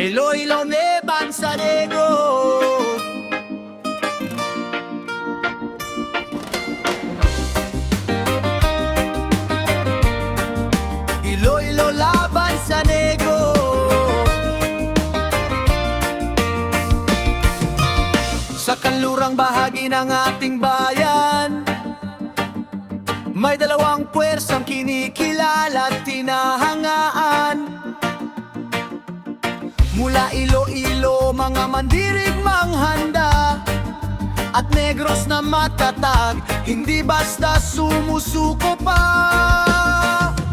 Iloilo, Neban, San Diego. Iloilo laban sa Negro. Sa kanlurang bahagi ng ating bayan, may dalawang puwersang kinikilala at tinahangaan. Mula Iloilo, mga mandirigmang handa, at Negros na matatag, hindi basta sumusuko pa.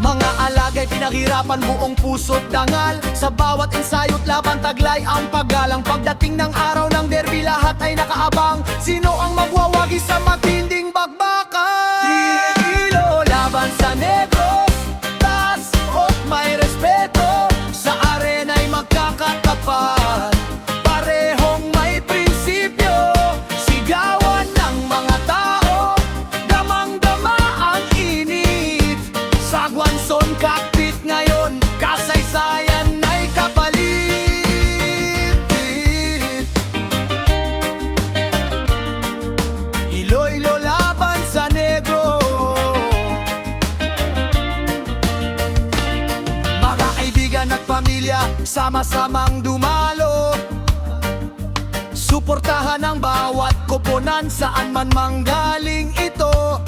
Mga alagay pinaghirapan, buong puso't dangal. Sa bawat ensayo't laban, taglay ang paggalang. Pagdating ng araw ng derby, lahat ay nakaabang. Sino ang magwawagi sa matinding bakbakan? Iloilo laban sa Negros, taas at may respeto. Sa arena'y magkakatapat, parehong may prinsipyo. Sigawan ng mga tao, damang-dama ang init. Sagwanson cockpit ngayon, kasaysayan ay kapalit. Iloilo laban sa Negro. Mga kaibigan at pamilya, sama-samang dumalo. Suportahan ang bawat koponan, saan man manggaling ito.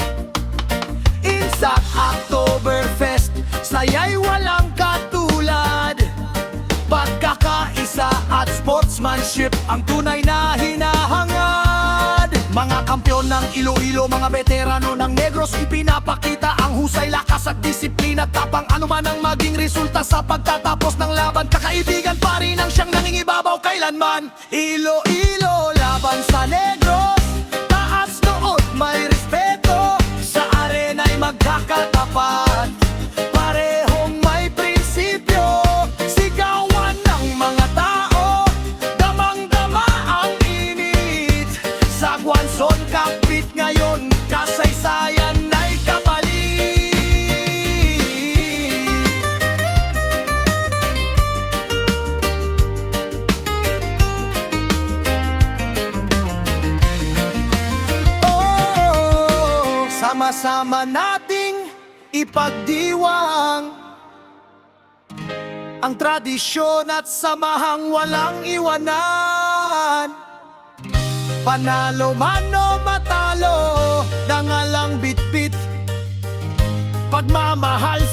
Insak Oktoberfest, saya'y walang katulad. Pagkakaisa at sportsmanship ang tunay na hinahangad. Mga kampiyon ng Iloilo, mga veterano ng Negros, ipinapakita ang husay, lakas at disiplina. Tapang anuman ang maging resulta sa pagtatapos ng laban, kakaibigan pa rin ang siyang nangingibabaw kailanman. Iloilo laban sa Negros, taas noon may respeto. Sa arena'y magkakatapat, parehong may prinsipyo. Sigawan ng mga tao, damang-dama ang init. Sagwanson cockpit ngayon, kasaysayan ay kapalit. Oh, sama-sama nating ipagdiwang ang tradisyon at samahang walang iwanan. Panalo man o matalo, dangal ang bitbit, pagmamahal